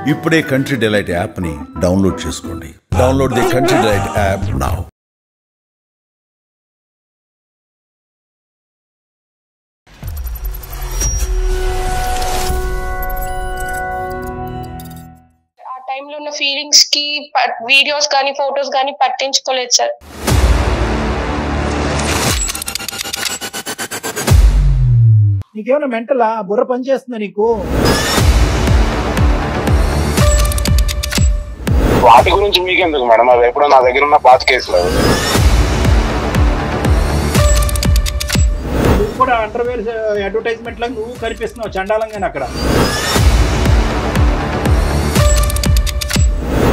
ఇప్పుడే country delight యాప్ని download చేసుకోండి. Download the country delight app now. ఆ టైంలో ఉన్న ఫీలింగ్స్ కి వీడియోస్ కానీ ఫొటోస్ కానీ పట్టించుకోలేదు సార్. నీకేమైనా మెంటలా? బుర్ర పని చేస్తుందా నీకు? వాటి గురించి మీకెందుకు మేడం? అది ఎప్పుడో నా దగ్గర ఉన్న పాత కేసులు. నువ్వు కూడా అండర్వేర్ అడ్వర్టైజ్మెంట్ లాగా నువ్వు కనిపిస్తున్నావు చండాలంగానే అక్కడ.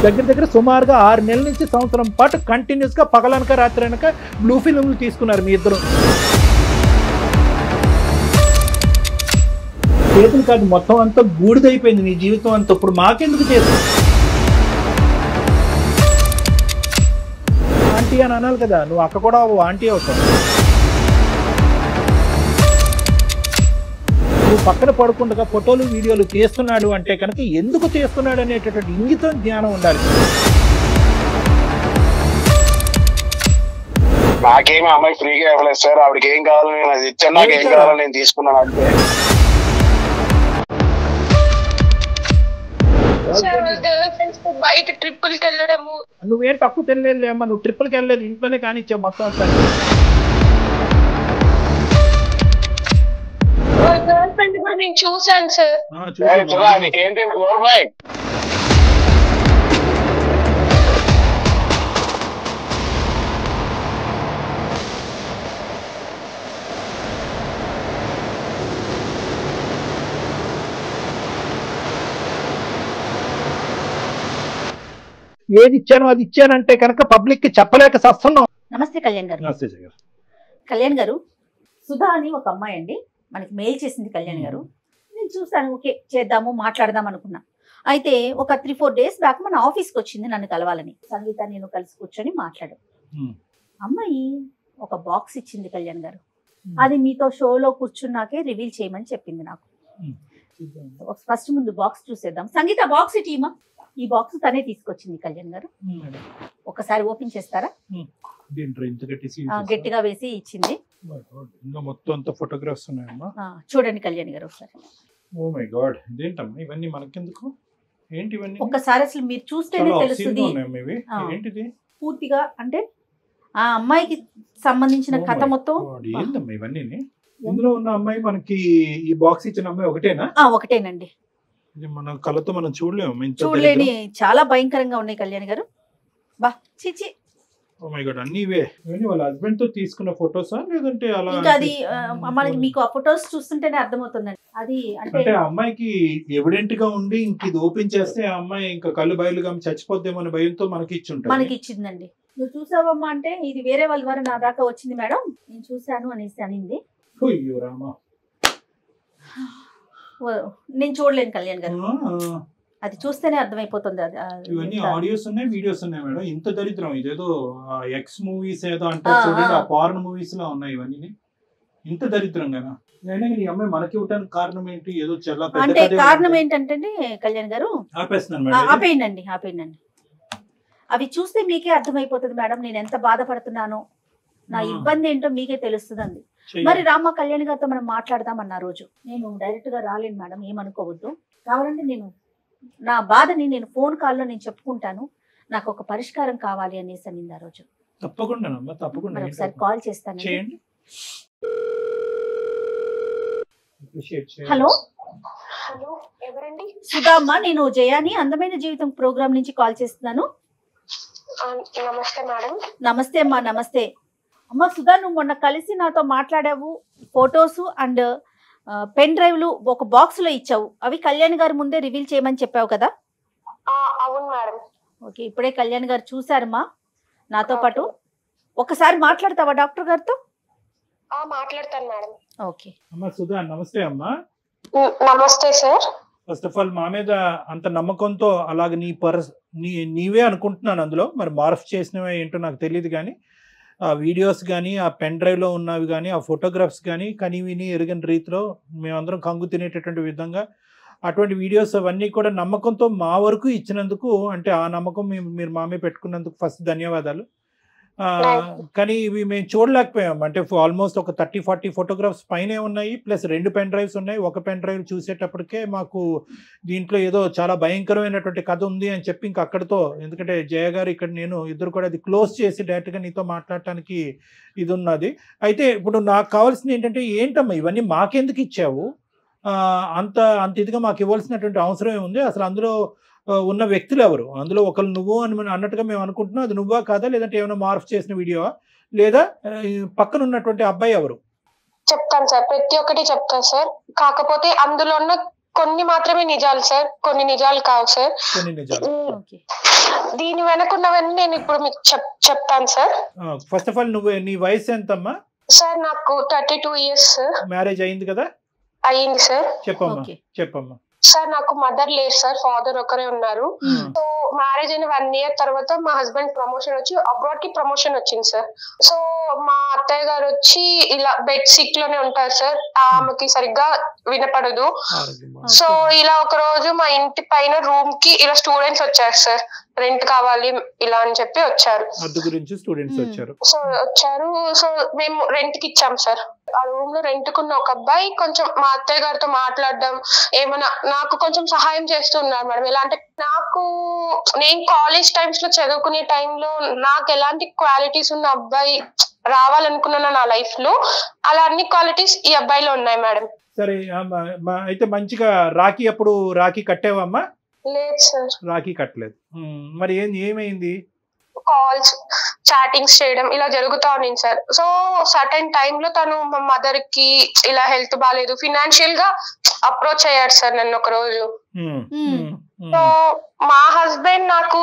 దగ్గర సుమారుగా 6 నెలల నుంచి సంవత్సరం పాటు కంటిన్యూస్ గా పగలనక రాత్రి అనక బ్లూ ఫిల్మ్లు తీసుకున్నారు మీ ఇద్దరు. చేతులు కాదు, మొత్తం అంతా బూడిదైపోయింది నీ జీవితం అంతా. ఇప్పుడు మాకెందుకు చేసి ఆంటీ అని అనాలి కదా, నువ్వు అక్క కూడా ఆంటీ అవుతావు. నువ్వు పక్కన పడుకుండగా ఫోటోలు వీడియోలు తీస్తున్నాడు అంటే కనుక ఎందుకు తీస్తున్నాడు అనేటటువంటి ఇంగితం జ్ఞానం ఉండాలి. నాకేమీ అమ్మాయి ఫ్రీగా ఇవ్వలేదు సార్. ఆవిడకి ఏం కావాలో నేను అది ఇచ్చాను, నాకు ఏం కావాలో నేను తీసుకున్నాను అంతే. బయట ట్రిప్పులకి వెళ్ళడము. నువ్వేం తక్కువ తెలియలేదు అమ్మా, నువ్వు ట్రిప్పులకి వెళ్ళలేదు, ఇంట్లోనే కానిచ్చావు మొత్తం అంతా. గర్ల్ ఫ్రెండ్ కూడా నేను చూసాను సార్. ఏంటి గోర్బాయ్? ఏది ఇచ్చాను అది ఇచ్చానంటే కనుక పబ్లిక్ కి చెప్పలేక సస్తున్నాం. నమస్తే కళ్యాణ్ గారు. కళ్యాణ్ గారు, సుధా అని ఒక అమ్మాయి అండి మనకి మెయిల్ చేసింది కళ్యాణ్ గారు. నేను చూసాను, ఓకే చేద్దాము మాట్లాడదాం అనుకున్నా. అయితే ఒక 3-4 డేస్ బ్యాక్ మన ఆఫీస్కి వచ్చింది నన్ను కలవాలని. సంగీత నేను కలిసి కూర్చొని మాట్లాడాం. అమ్మాయి ఒక బాక్స్ ఇచ్చింది కళ్యాణ్ గారు. అది మీతో షోలో కూర్చున్నాకే రివీల్ చేయమని చెప్పింది నాకు. ఫస్ట్ ముందు బాక్స్ చూసేద్దాం. సంగీత బాక్స్ ఇటీమా. ఈ బాక్స్ తనే తీసుకొచ్చింది కళ్యాణ్ గారు. ఒకసారి ఓపెన్ చేస్తారా? గట్టిగా వేసి ఇచ్చింది. మొత్తం అంతా ఫోటోగ్రాఫ్స్ ఉన్నాయమ్మా, చూడండి కళ్యాణ్ గారు ఒకసారి. ఓ మై గాడ్, ఇదేంటమ్మా ఇవన్నీ మనకెందుకు? ఏంటి ఇవన్నీ? ఒక్కసారి అసలు మీరు చూస్తేనే తెలుస్తుంది ఏంటిది పూర్తిగా. అంటే ఆ అమ్మాయికి సంబంధించిన కథ మొత్తం. ఏంటమ్మా ఇవన్నీ? ఇందులో ఉన్న అమ్మాయి మనకి ఈ బాక్స్ ఇచ్చిన అమ్మాయి ఒకటేనా? ఒకటేనండి. మన కళ్ళతో మనం చూడలేము, చూడలేని చాలా భయంకరంగా ఉన్నాయి కళ్యాణ్ గారు. బా చిచి. ఓ మై గాడ్, అన్ని ఇవే. వాళ్ళ హస్బెండ్ తో తీసుకున్న ఫోటోసా లేదంటే అలా? ఇంకా అది మనకి మీకు ఆ ఫోటోస్ చూస్తుంటేనే అర్థమవుతుందండి. అది అంటే అమ్మాయికి ఎవిడెంట్ గా ఉండి ఇంక ఇది ఓపెన్ చేస్తే ఆ అమ్మాయి ఇంకా కళ్ళు బయలుగా చచ్చిపోద్దేమో అనే భయంతో మనకి ఇచ్చిందండి. నువ్వు చూసావమ్మా అంటే ఇది వేరే వాళ్ళ ద్వారా నా దాకా వచ్చింది మేడం, నేను చూశాను అనేసి అనింది. అయ్యో రామా, నేను చూడలేను కళ్యాణ్ గారు, అది చూస్తేనే అర్థమైపోతుంది. ఇవన్నీ ఆడియోస్ ఉన్నాయి, వీడియోస్ ఉన్నాయి మేడం. ఇంత దరిద్రం ఇదేదో ఎక్స్ మూవీస్ ఏదో అంటారు చూడండి, ఆ పార్న్ మూవీస్ లా ఉన్నాయి ఇవన్నీ. ఇంత దరిద్రంగా ఈ అమ్మాయి మనకి ఇవ్వడానికి కారణం ఏంటి? ఏదో చాలా అంటే కారణం ఏంటంటే కళ్యాణ్ గారు, ఆపేయండి. అవి చూస్తే మీకే అర్థమైపోతుంది మేడం నేను ఎంత బాధపడుతున్నానో, నా ఇబ్బంది ఏంటో మీకే తెలుస్తుందండి. మరి రామ కళ్యాణ్ గారితో మనం మాట్లాడదామన్న రోజు నేను డైరెక్ట్ గా రాలేను మేడం, ఏమనుకోవద్దు. కావాలంటే నేను నా బాధని నేను ఫోన్ కాల్లో నేను చెప్పుకుంటాను, నాకు ఒక పరిష్కారం కావాలి అనేసి అనింది ఆ రోజు. తప్పకుండా ఒకసారి కాల్ చేస్తాను. హలో ఎవరండి? సుధా అమ్మ, నేను జయాని అందమైన జీవితం ప్రోగ్రామ్ నుంచి కాల్ చేస్తున్నాను. నమస్తే మేడం. నమస్తే అమ్మా. నమస్తే అమ్మ. సుధా, నువ్వు మొన్న కలిసి నాతో మాట్లాడావు, ఫొటోస్ అండ్ పెన్ డ్రైవ్లు ఒక బాక్స్ లో ఇచ్చావు. అవి కళ్యాణ్ గారి ముందే రివీల్ చేయమని చెప్పావు కదా? అవును మేడం. ఓకే, ఇప్పుడే కళ్యాణ్ గారు చూసారమ్మా నాతో పాటు. ఒకసారి మాట్లాడతావా డాక్టర్ గారితో? మాట్లాడతాను మేడం. ఓకే అమ్మా. సుధా నమస్తే అమ్మా. నమస్తే సార్. ఫస్ట్ ఆఫ్ ఆల్ మా మీద అంత నమ్మకంతో అలాగే నీవే అనుకుంటున్నాను, అందులో మరి మార్ఫ్ చేసినవే ఏంటో నాకు తెలియదు, కానీ ఆ వీడియోస్ కానీ ఆ పెన్ డ్రైవ్లో ఉన్నవి కానీ ఆ ఫోటోగ్రాఫ్స్ కానీ కని విని ఎరుగని రీతిలో మేమందరం కంగు తినేటటువంటి విధంగా అటువంటి వీడియోస్ అవన్నీ కూడా నమ్మకంతో మా వరకు ఇచ్చినందుకు, అంటే ఆ నమ్మకం మీరు మా మీద పెట్టుకున్నందుకు ఫస్ట్ ధన్యవాదాలు. కానీ ఇవి మేము చూడలేకపోయాం. అంటే ఆల్మోస్ట్ ఒక 30-40 ఫోటోగ్రాఫ్స్ పైనే ఉన్నాయి, ప్లస్ 2 పెన్ డ్రైవ్స్ ఉన్నాయి. ఒక పెన్ డ్రైవ్ చూసేటప్పటికే మాకు దీంట్లో ఏదో చాలా భయంకరమైనటువంటి కథ ఉంది అని చెప్పి ఇంక అక్కడితో, ఎందుకంటే జయ గారు ఇక్కడ నేను ఇద్దరు కూడా అది క్లోజ్ చేసి డైరెక్ట్గా నీతో మాట్లాడటానికి ఇది ఉన్నది. అయితే ఇప్పుడు నాకు కావాల్సింది ఏంటంటే, ఏంటమ్మా ఇవన్నీ మాకెందుకు ఇచ్చావు, అంత ఇదిగా మాకు ఇవ్వాల్సినటువంటి అవసరం ఏముంది, అసలు అందులో ఉన్న వ్యక్తులు ఎవరు, అందులో ఒకరు నువ్వు అని అన్నట్టుగా మేము అనుకుంటున్నాం, అది నువ్వా కాదా, లేదంటే ఏమైనా మార్పు చేసిన వీడియోవా, లేదా పక్కన ఉన్నటువంటి అబ్బాయి ఎవరు? చెప్తాను సార్, ప్రతి ఒక్కటి చెప్తాను సార్. కాకపోతే అందులో ఉన్న కొన్ని మాత్రమే నిజాలు సార్, కొన్ని నిజాలు కావు సార్. కొన్ని నిజాలు. దీని వెనకున్నవన్నీ నేను ఇప్పుడు మీకు చెప్తాను సార్. ఫస్ట్ ఆఫ్ ఆల్ నీ వయసు ఎంతమ్మా? సార్ నాకు 32 years. మ్యారేజ్ అయింది కదా? అయ్యింది సార్. చెప్పమ్మా. సార్ నాకు మదర్ లేరు సార్, ఫాదర్ ఒకరే ఉన్నారు. సో మ్యారేజ్ అయిన 1 year తర్వాత మా హస్బెండ్ ప్రమోషన్ వచ్చి అబ్రాడ్ కి ప్రమోషన్ వచ్చింది సార్. సో మా అత్తయ్య గారు వచ్చి ఇలా బెడ్ సిక్ లోనే ఉంటారు సార్, ఆమెకి సరిగ్గా వినపడదు. సో ఇలా ఒక రోజు మా ఇంటి పైన రూమ్ కి ఇలా స్టూడెంట్స్ వచ్చారు సార్, రెంట్ కావాలి ఇలా అని చెప్పి వచ్చారు. సో వచ్చారు. సో మేము రెంట్ కి ఇచ్చాం సార్. ఆ రూమ్ లో రెంట్ కున్న ఒక అబ్బాయి కొంచెం మా అత్తయ్య గారితో మాట్లాడడం, ఏమన్నా నాకు కొంచెం సహాయం చేస్తున్నారు మేడం. ఎలా అంటే, నేను కాలేజ్ టైమ్స్ లో చదువుకునే టైంలో నాకు ఎలాంటి క్వాలిటీస్ ఉన్న అబ్బాయి రావాలనుకున్నాను నా లైఫ్ లో, అలా అన్ని క్వాలిటీస్ ఈ అబ్బాయిలో ఉన్నాయి మేడం. సరే అయితే మంచిగా రాఖీ కట్టావమ్మా? లేదు సార్, రాఖీ కట్టలేదు. మరి ఏమైంది? కాల్స్ చాటింగ్స్ చేయడం ఇలా జరుగుతా ఉంది సార్. సో సర్టెన్ టైమ్ లో తను మా మదర్ కి ఇలా హెల్త్ బాగాలేదు, ఫినాన్షియల్ గా అప్రోచ్ అయ్యాడు సార్ నన్ను ఒక రోజు. సో మా హస్బెండ్ నాకు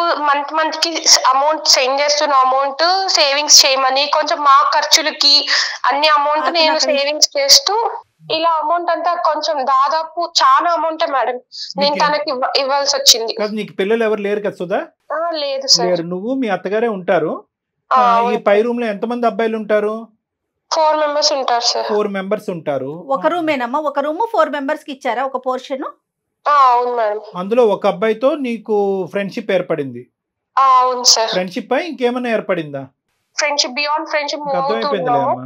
మంత్ కి అమౌంట్ సెండ్ చేస్తున్న అమౌంట్ సేవింగ్స్ చేయమని, కొంచెం మా ఖర్చులకి అన్ని అమౌంట్ నేను సేవింగ్స్ చేస్తూ, ఇలా అమౌంట్ అంతా కొంచెం దాదాపు చాలా అమౌంట్ మేడం నేను తనకి ఇవ్వాల్సి వచ్చింది. నీకు పిల్లలు ఎవరు లేరు కదా సుధా? లేదు సార్. నువ్వు మీ అత్తగారే ఉంటారు. ఈ పై రూమ్ లో ఎంతమంది అబ్బాయిలు ఉంటారు? 4 members ఉంటారు సార్. 4 members ఉంటారు. ఒక రూమేనమ్మా? ఒక రూమ్ 4 members కి ఇచ్చారా ఒక పోర్షన్? అవును మేడం. అందులో ఒక అబ్బాయితో నీకు ఫ్రెండ్షిప్ ఏర్పడింది? అవును సార్. ఫ్రెండ్షిప్ పై ఇంకేమైనా ఏర్పడిందా? Friendship, beyond friendship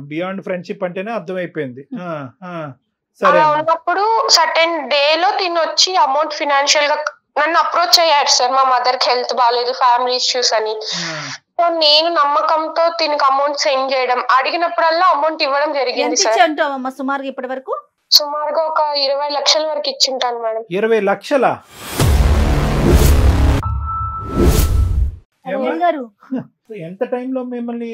beyond friendship అంటేనే అర్థమైపోయింది. సరే, ఉన్నప్పుడు సర్టెన్ డే లో తినొచ్చి అమౌంట్ ఫినాన్షియల్ గా నన్ను అప్రోచ్ అయ్యాడు సార్. మా మదర్ కి హెల్త్ బాగాలేదు, ఫ్యామిలీ ఇష్యూస్ అని. సో నేను నమ్మకంతో దీనికి అమౌంట్ సెండ్ చేయడం, అడిగినప్పుడల్లా అమౌంట్ ఇవ్వడం జరిగింది సార్. సుమారుగా ఇప్పటి వరకు సుమారుగా ఒక 20 లక్షల వరకు ఇచ్చింటాను మేడం. 20 లక్షలా? ఎంత టైంలో మిమ్మల్ని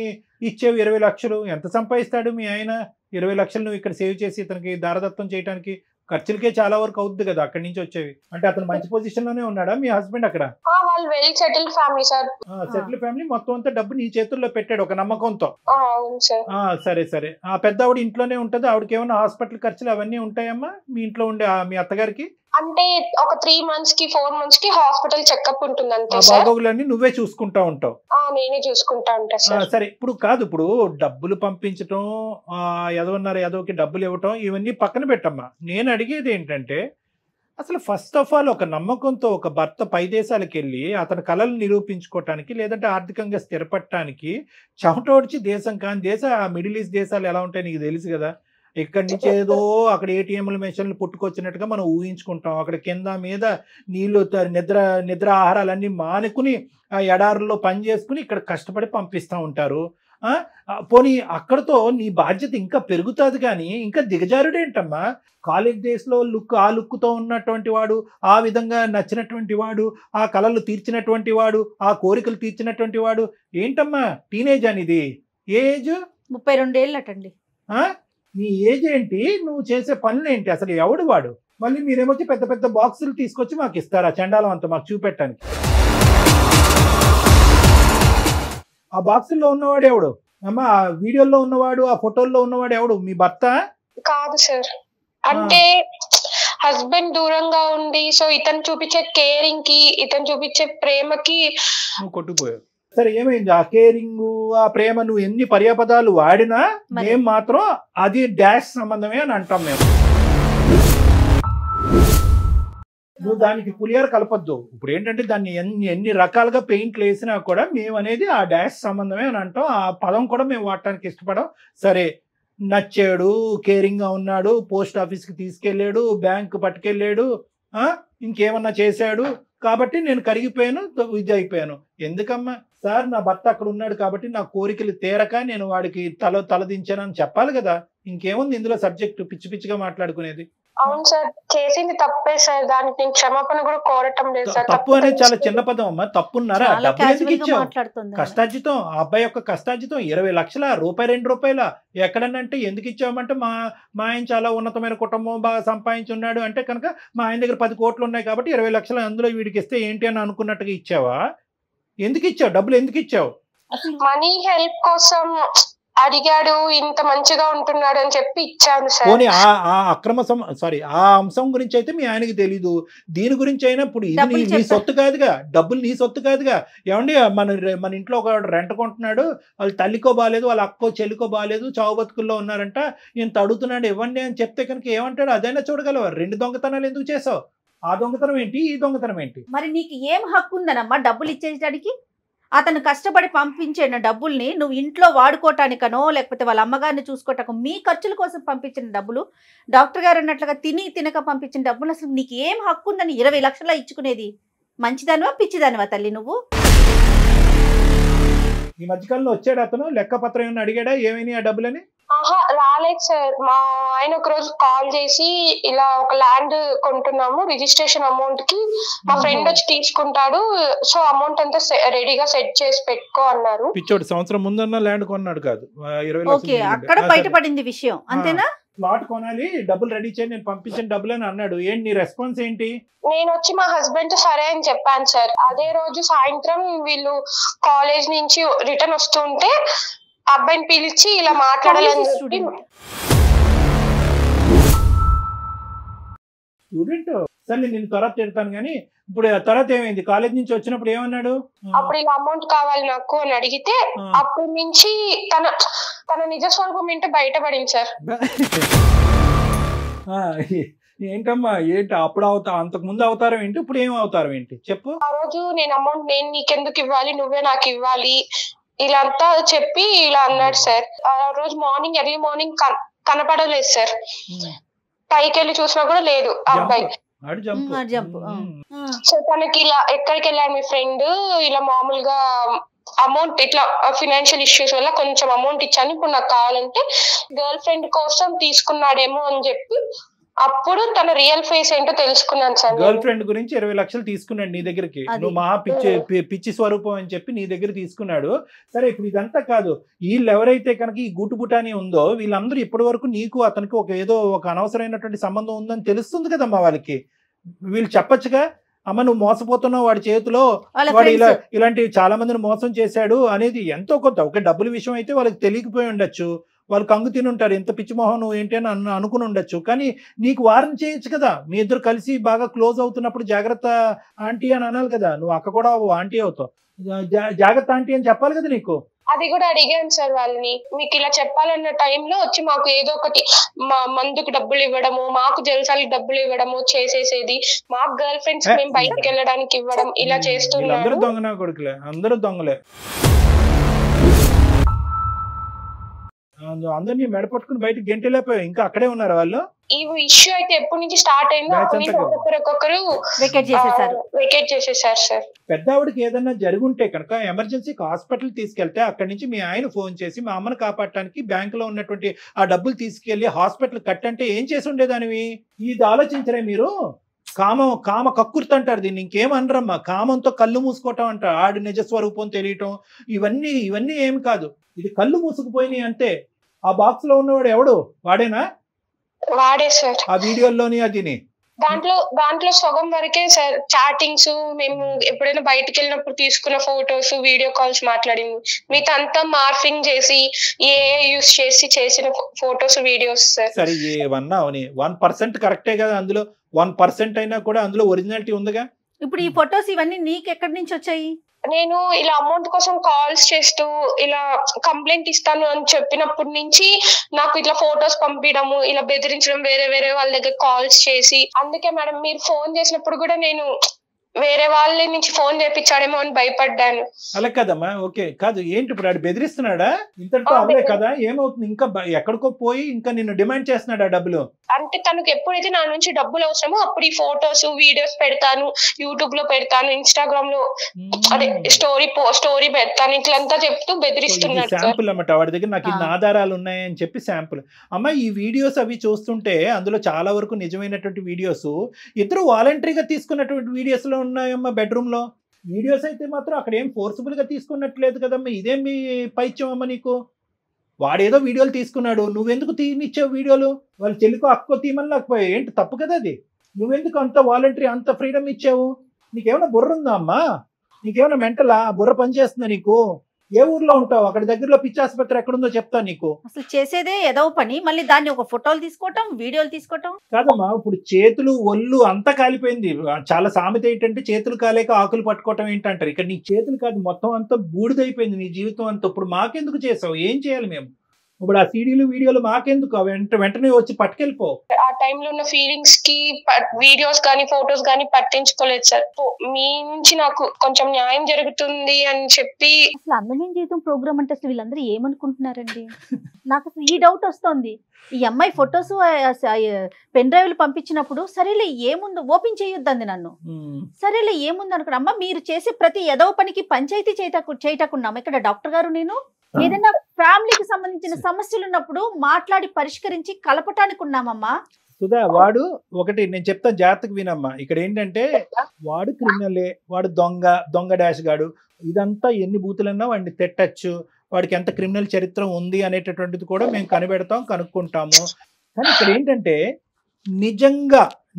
ఇచ్చేవి 20 లక్షలు? ఎంత సంపాదిస్తాడు మీ ఆయన? 20 లక్షలు నువ్వు ఇక్కడ సేవ్ చేసి ఇతనికి దారదత్తం చేయడానికి ఖర్చులకే చాలా వరకు అవుద్ది కదా అక్కడి నుంచి వచ్చేవి. అంటే అతను మంచి పొజిషన్ లోనే ఉన్నాడా మీ హస్బెండ్ అక్కడ? వాళ్ళు well settle family sir. Settle family. మొత్తం అంతా డబ్బు నీ చేతుల్లో పెట్టాడు ఒక నమ్మకంతో. సరే. ఆ పెద్ద ఆవిడ ఇంట్లోనే ఉంటది. ఆవిడకి ఏమన్నా హాస్పిటల్ ఖర్చులు అవన్నీ ఉంటాయమ్మా మీ ఇంట్లో ఉండే మీ అత్తగారికి? అంటే ఒక 3 months కి 4 months కి హాస్పిటల్ చెకప్ ఉంటుంది అంతే సార్. బాగోగులన్నీ నువ్వే చూసుకుంటా ఉంటావు? నేనే చూసుకుంటా ఉంటా సార్. సరే, ఇప్పుడు డబ్బులు పంపించటం, ఎదవకి డబ్బులు ఇవ్వటం, ఇవన్నీ పక్కన పెట్టమ్మా. నేను అడిగేది ఏంటంటే, అసలు ఫస్ట్ ఆఫ్ ఆల్ ఒక నమ్మకంతో ఒక భర్త పై దేశాలకు వెళ్ళి అతని కళలు నిరూపించుకోవటానికి, లేదంటే ఆర్థికంగా స్థిరపడటానికి చెమటోడ్చి దేశం కాని దేశం, ఆ మిడిల్ ఈస్ట్ దేశాలు ఎలా ఉంటాయి నీకు తెలుసు కదా. ఇక్కడి నుంచి ఏదో అక్కడ ఏటీఎంల మెషిన్లు పుట్టుకొచ్చినట్టుగా మనం ఊహించుకుంటాం. అక్కడ కింద మీద నీళ్లు, నిద్ర ఆహారాలన్నీ మానుకుని ఆ ఎడారుల్లో పని చేసుకుని ఇక్కడ కష్టపడి పంపిస్తూ ఉంటారు. పోనీ అక్కడతో నీ బాధ్యత ఇంకా పెరుగుతుంది, కానీ ఇంకా దిగజారుడేంటమ్మా? కాలేజ్ డేస్లో ఆ లుక్తో ఉన్నటువంటి వాడు, ఆ విధంగా నచ్చినటువంటి వాడు, ఆ కళలు తీర్చినటువంటి వాడు, ఆ కోరికలు తీర్చినటువంటి వాడు ఏంటమ్మా? టీనేజ్ అనేది ఏజ్ 32 ఏళ్ళటండి. నీ ఏజ్ ఏంటి? నువ్వు చేసే పనులు ఏంటి? అసలు ఎవడు వాడు? మళ్ళీ మీరేమొచ్చి పెద్ద పెద్ద బాక్సులు తీసుకొచ్చి మాకు ఇస్తారా? చండాలం అంతా మాకు చూపెట్టడానికి. ఆ బాక్సుల్లో ఉన్నవాడు ఎవడు అమ్మా? ఆ వీడియోలో ఉన్నవాడు, ఆ ఫోటోల్లో ఉన్నవాడు ఎవడు? మీ భర్త కాదు సార్. అంటే హస్బెండ్ దూరంగా ఉండి, సో ఇతను చూపించే కేరింగ్ కి, ఇతను చూపించే ప్రేమకి నువ్వు కొట్టుకుపోయావు. సరే, ఏమైంది? ఆ కేరింగ్, ఆ ప్రేమ నువ్వు ఎన్ని పర్యాపదాలు వాడినా మేము మాత్రం అది డాష్ సంబంధమే అని అంటాం మేము. నువ్వు దానికి పులిహార కలపొద్దు. ఇప్పుడు ఏంటంటే దాన్ని ఎన్ని రకాలుగా పెయింట్లు వేసినా కూడా మేము అనేది ఆ డాష్ సంబంధమే అని అంటాం. ఆ పదం కూడా మేము వాడటానికి ఇష్టపడం. సరే, నచ్చాడు, కేరింగ్గా ఉన్నాడు, పోస్ట్ ఆఫీస్కి తీసుకెళ్ళాడు, బ్యాంకు పట్టుకెళ్ళాడు, ఇంకేమన్నా చేశాడు కాబట్టి నేను కరిగిపోయాను, ఇది అయిపోయాను. ఎందుకమ్మా సార్, నా భర్త అక్కడ ఉన్నాడు కాబట్టి నా కోరికలు తీరక నేను వాడికి తలదించానని చెప్పాలి కదా. ఇంకేముంది ఇందులో సబ్జెక్ట్ పిచ్చి పిచ్చిగా మాట్లాడుకునేది. అవును సార్, చేసింది తప్పే సార్, దానికి నేను క్షమాపణ కూడా కోరటం లేదు సార్. తప్పు అనేది చాలా చిన్న పదం అమ్మా. తప్పున్నారా? డబ్బులు ఎందుకు ఇచ్చావు? కష్టార్జితం, ఆ అబ్బాయి యొక్క కష్టార్జితం 20 లక్షల రూపాయి, 2 రూపాయల ఎక్కడనంటే ఎందుకు ఇచ్చామంటే మా ఆయన చాలా ఉన్నతమైన కుటుంబం, బాగా సంపాదించి ఉన్నాడు అంటే కనుక మా ఆయన దగ్గర 10 కోట్లు ఉన్నాయి కాబట్టి 20 లక్షలు అందులో వీడికి ఇస్తే ఏంటి అని అనుకున్నట్టుగా ఇచ్చావా? ఎందుకు ఇచ్చావు? డబ్బులు ఎందుకు ఇచ్చావు? మనీ హెల్ప్ కోసం అడిగాడు, ఇంత మంచిగా ఉంటున్నాడు అని చెప్పి ఇచ్చాను సార్. పోనీ ఆ అక్రమ ఆ అంశం గురించి అయితే మీ ఆయనకి తెలీదు. దీని గురించి అయినప్పుడు ఇది నీ సొత్తు కాదుగా, డబ్బులు నీ సొత్తు కాదుగా. ఏమండి, మన ఇంట్లో ఒక రెంట్ కొంటున్నాడు, వాళ్ళ తల్లికో బాగాలేదు, వాళ్ళ అక్కో చెల్లికో బాగాలేదు, చావు బతుకుల్లో ఉన్నారంట, ఇంత అడుగుతున్నాడు ఇవ్వండి అని చెప్తే కనుక ఏమంటాడు? అదైనా చూడగలవా? 2 దొంగతనాలు ఎందుకు చేసావు? ఆ దొంగతనం ఏంటి, ఈ దొంగతనం ఏంటి? మరి నీకు ఏం హక్కు ఉందనమ్మా డబ్బులు ఇచ్చేయడానికి? అతను కష్టపడి పంపించిన డబ్బుల్ని నువ్వు ఇంట్లో వాడుకోవటానికనో లేకపోతే వాళ్ళ అమ్మగారిని చూసుకోవటానికో మీ ఖర్చుల కోసం పంపించిన డబ్బులు, డాక్టర్ గారు అన్నట్లుగా తినక పంపించిన డబ్బులు, అసలు నీకు ఏం హక్కు ఉందని 20 లక్షల ఇచ్చుకునేది? మంచిదానివా పిచ్చిదానివా తల్లి నువ్వు? ఈ మధ్యకాలంలో వచ్చాడు అతను, లెక్కపత్రం ఏమైనా అడిగాడా ఏమైనా ఆ డబ్బులని? రాలేదు సార్. మా ఆయన ఒక రోజు కాల్ చేసి ఇలా ఒక ల్యాండ్ కొంటున్నాము, రిజిస్ట్రేషన్ అమౌంట్ కి మా ఫ్రెండ్ వచ్చి తీసుకుంటాడు, సో అమౌంట్ అంతా రెడీగా సెట్ చేసి పెట్టుకో అన్నారు. పిచ్చోడు, సంవత్సరం ముందన్న ల్యాండ్ కొన్నాడు కాదు, 20 లక్షలు. అక్కడ బయటపడింది విషయం, అంతేనా? ప్లాట్ కొనాలి, డబ్బులు రెడీ చేయండి, నేను పంపించిన డబ్బులు అని అన్నాడు. ఏంటి నీ రెస్పాన్స్ ఏంటి? నేను వచ్చి మా హస్బెండ్ తో సరే అని చెప్పాను సార్. అదే రోజు సాయంత్రం వీళ్ళు కాలేజ్ నుంచి రిటర్న్ వస్తుంటే అబ్బాయిని పిలిచి ఇలా మాట్లాడాలని చెప్పి. స్టూడెంట్ సరే, నేను తర్వాత తిడతాను కానీ ఇప్పుడు తర్వాత ఏమైంది? కాలేజ్ నుంచి వచ్చినప్పుడు ఏమన్నాడు? అప్పుడు ఇలా అమౌంట్ కావాలి నాకు అని అడిగితే అప్పటి నుంచి తన నిజ స్వరూపం ఏంటో బయటపడింది సార్. ఏంటమ్మా ఏంటి అప్పుడు అంతకు ముందు అవతారం ఏంటి, ఇప్పుడు ఏం అవతారం ఏంటి చెప్పు? ఆ రోజు నేను అమౌంట్ నేను నీకెందుకు ఇవ్వాలి, నువ్వే నాకు ఇవ్వాలి ఇలా అంతా చెప్పి ఇలా అన్నాడు సార్. ఆ రోజు మార్నింగ్ ఎర్లీ మార్నింగ్ కనపడలేదు సార్, పైకి వెళ్ళి చూసినా కూడా లేదు అబ్బాయి. సో తనకి ఇలా ఎక్కడికి వెళ్ళాడు మీ ఫ్రెండ్, ఇలా మామూలుగా అమౌంట్ ఇట్లా ఫినాన్షియల్ ఇష్యూస్ వల్ల కొంచెం అమౌంట్ ఇచ్చాను, ఇప్పుడు నాకు కావాలంటే గర్ల్ ఫ్రెండ్ కోసం తీసుకున్నాడేమో అని చెప్పి అప్పుడు తన రియల్ ఫేస్ ఏంటో తెలుసుకున్నాను సార్. గర్ల్ ఫ్రెండ్ గురించి 20 లక్షలు తీసుకున్నాడు నీ దగ్గరికి, నువ్వు మహా పిచ్చి స్వరూపం అని చెప్పి నీ దగ్గర తీసుకున్నాడు. సరే, ఇప్పుడు ఇదంతా కాదు, వీళ్ళు ఎవరైతే కనుక ఈ గుటుబుటాని ఉందో వీళ్ళందరూ ఇప్పటి వరకు నీకు అతనికి ఏదో ఒక అనవసరమైనటువంటి సంబంధం ఉందని తెలుస్తుంది కదమ్మా వాళ్ళకి. వీళ్ళు చెప్పచ్చుగా, అమ్మ నువ్వు మోసపోతున్నావు, వాడి చేతిలో వాడు ఇలాంటి చాలా మందిని మోసం చేశాడు అనేది ఎంతో కొంత. ఒక డబ్బుల విషయం అయితే వాళ్ళకి తెలియకపోయి ఉండొచ్చు, వాళ్ళు కంగు తిని ఉంటారు, ఎంత పిచ్చిమోహం నువ్వు ఏంటి అని అనుకుని ఉండొచ్చు, కానీ నీకు వార్న్ చేయొచ్చు కదా. మీ ఇద్దరు కలిసి బాగా క్లోజ్ అవుతున్నప్పుడు జాగ్రత్త ఆంటీ అని అనాలి కదా. నువ్వు అక్క కూడా ఆంటీ అవుతావు, జాగ్రత్త ఆంటీ అని చెప్పాలి కదా నీకు. అది కూడా అడిగాను సార్ వాళ్ళని, మీకు ఇలా చెప్పాలన్న టైంలో వచ్చి మాకు ఏదో ఒకటి మందుకు డబ్బులు ఇవ్వడము, మాకు జల్సాలకి డబ్బులు ఇవ్వడము చేసేసేది, మాకు గర్ల్ ఫ్రెండ్స్ మేము బయటకు వెళ్ళడానికి ఇవ్వడం ఇలా చేస్తున్నారు. అందరూ దొంగనా కొడుకులే, అందరూ దొంగలే. అందరినీ మెడపట్టుకుని బయటకు గెంటలేపోయావు, ఇంకా అక్కడే ఉన్నారు వాళ్ళు. ఈ ఇష్యూ అయితే ఎప్పటి నుంచి స్టార్ట్ అయిందో ఒక్కొక్కరు వెకేట్ చేసేసారు సార్. పెద్ద ఆవిడకి ఏదన్నా జరుగుంటే కనుక ఎమర్జెన్సీకి హాస్పిటల్ తీసుకెళ్తే అక్కడి నుంచి మీ ఆయన ఫోన్ చేసి మా అమ్మను కాపాడటానికి బ్యాంకులో ఉన్నటువంటి ఆ డబ్బులు తీసుకెళ్లి హాస్పిటల్ కట్టంటే ఏం చేసి ఉండేదానివి? ఇది ఆలోచించరే మీరు? కామ కక్కుర్తి అంటారు దీన్ని, ఇంకేమనరమ్మా. కామంతో కళ్ళు మూసుకోవటం అంటారు, ఆడి నిజస్వరూపం తెలియటం, ఇవన్నీ ఏమి కాదు. ఇది కళ్ళు మూసుకుపోయినాయి అంతే. ఆ బాక్స్ లో ఉన్నవాడు ఎవడు? వాడేనా? వాడే సార్. ఆ వీడియోలోని అదిని దాంట్లో సగం వరకే సార్ చాటింగ్స్, మేము ఎప్పుడైనా బయటకు వెళ్ళినప్పుడు తీసుకున్న ఫోటోస్, వీడియో కాల్స్ మాట్లాడింది. మీతో అంతా మార్ఫింగ్ చేసి యూస్ చేసి చేసిన ఫోటోస్ వీడియోస్ సార్. సరే, ఏమన్నా 1% కరెక్టే కదా, అందులో 1% అయినా కూడా అందులో ఒరిజినాలిటీ ఉందిగా. ఇప్పుడు ఈ ఫొటోస్ ఇవన్నీ నీకు ఎక్కడి నుంచి వచ్చాయి? నేను ఇలా అమౌంట్ కోసం కాల్స్ చేస్తూ ఇలా కంప్లైంట్ ఇస్తాను అని చెప్పినప్పటి నుంచి నాకు ఇట్లా ఫొటోస్ పంపించడము, ఇలా బెదిరించడం, వేరే వేరే వాళ్ళ దగ్గర కాల్స్ చేసి, అందుకే మేడం మీరు ఫోన్ చేసినప్పుడు కూడా నేను వేరే వాళ్ళ నుంచి ఫోన్ చేపించాడేమో అని భయపడ్డాను. అలా కదమ్మా, ఓకే కాదు, ఏంటి ఇప్పుడు ఆడు బెదిరిస్తున్నాడా? ఇంతటితో అవలే కదా, ఏమవుతుంది? ఇంకా ఎక్కడికో పోయి ఇంకా నిన్ను డిమాండ్ చేస్తున్నాడా డబ్బులు? అంటే తనకు ఎప్పుడైతే నా నుంచి డబ్బులు అవసరమో అప్పుడు ఈ ఫొటోస్ వీడియోస్ పెడతాను, యూట్యూబ్ లో పెడతాను, ఇన్స్టాగ్రామ్ లో అదే స్టోరీ పెడతాను, ఇట్లంతా చెప్తూ బెదిరిస్తున్నాడు. శాంపుల్ అన్నమాట, వాడి దగ్గర నాకు ఇన్ని ఆధారాలు ఉన్నాయని చెప్పి శాంపుల్. అమ్మ ఈ వీడియోస్ అవి చూస్తుంటే అందులో చాలా వరకు నిజమైనటువంటి వీడియోస్, ఇద్దరు వాలంటరీగా తీసుకున్నటువంటి వీడియోస్ లో ఉన్నాయమ్మా. బెడ్రూమ్ లో వీడియోస్ అయితే మాత్రం అక్కడ ఏం ఫోర్స్ఫుల్ గా తీసుకున్నట్లేదు కదమ్మా. ఇదేం మీ పైత్యం అమ్మ నీకు? వాడేదో వీడియోలు తీసుకున్నాడు, నువ్వెందుకు తీనిచ్చావు వీడియోలు? వాళ్ళ చెల్లికో అక్కో తీయమని లేకపోయా? ఏంటి తప్పు కదా అది? నువ్వెందుకు అంత వాలంటరీ అంత ఫ్రీడమ్ ఇచ్చావు? నీకేమైనా బుర్ర ఉందా అమ్మా? నీకేమైనా మెంటలా? బుర్ర పనిచేస్తుందా నీకు? ఏ ఊర్లో ఉంటావు? అక్కడ దగ్గరలో పిచ్చి ఆసుపత్రి ఎక్కడుందో చెప్తా నీకు. అసలు చేసేదే ఏదో పని, మళ్ళీ దాన్ని ఒక ఫోటోలు తీసుకోవటం, వీడియోలు తీసుకోవటం కాదమ్మా. ఇప్పుడు చేతులు ఒళ్ళు అంతా కాలిపోయింది. చాలా సామెత ఏంటంటే చేతులు కాలేక ఆకులు పట్టుకోవటం ఏంటంటారు. ఇక్కడ నీ చేతులు కాదు, మొత్తం అంతా బూడిదైపోయింది నీ జీవితం అంతా. ఇప్పుడు మాకెందుకు చేసావు? ఏం చేయాలి మేము ఇప్పుడు? ఆ సీడీలు వీడియోలు మాకెందుకు? వెంటనే వచ్చి పట్టుకెళ్ళిపో. ఆ టైంలో ఉన్న ఫీలింగ్స్ కి వీడియోస్ కానీ ఫొటోస్ కానీ పట్టించుకోలేదు సార్. మీ నుంచి నాకు కొంచెం న్యాయం జరుగుతుంది అని చెప్పి. అసలు అందమైన జీవితం ప్రోగ్రామ్ అంటే అసలు వీళ్ళందరూ ఏమనుకుంటున్నారండి? నాకు అసలు ఈ డౌట్ వస్తుంది. ఈ అమ్మాయి ఫొటోస్ పెన్ డ్రైవ్లు పంపించినప్పుడు సరేలే ఏముందో ఓపెన్ చేయొద్దండి నన్ను. సరేలే ఏముంది అనుకున్నా. అమ్మ మీరు చేసే ప్రతి ఎదవ పనికి పంచాయతీ చేయటకున్నాము ఇక్కడ డాక్టర్ గారు. నేను ఏదైనా ఫ్యామిలీకి సంబంధించిన సమస్యలు ఉన్నప్పుడు మాట్లాడి పరిష్కరించి కలపటానికి ఉన్నామమ్మా. సుధా, వాడు ఒకటి నేను చెప్తా, జాగ్రత్తగా వినమ్మా. ఇక్కడ ఏంటంటే వాడు క్రిమినలే, వాడు దొంగ డాష్ గాడు. ఇదంతా ఎన్ని బూతులన్నా వాడిని తిట్టచ్చు, వాడికి ఎంత క్రిమినల్ చరిత్ర ఉంది అనేటటువంటిది కూడా మేము కనుక్కుంటాము. కానీ ఇక్కడ ఏంటంటే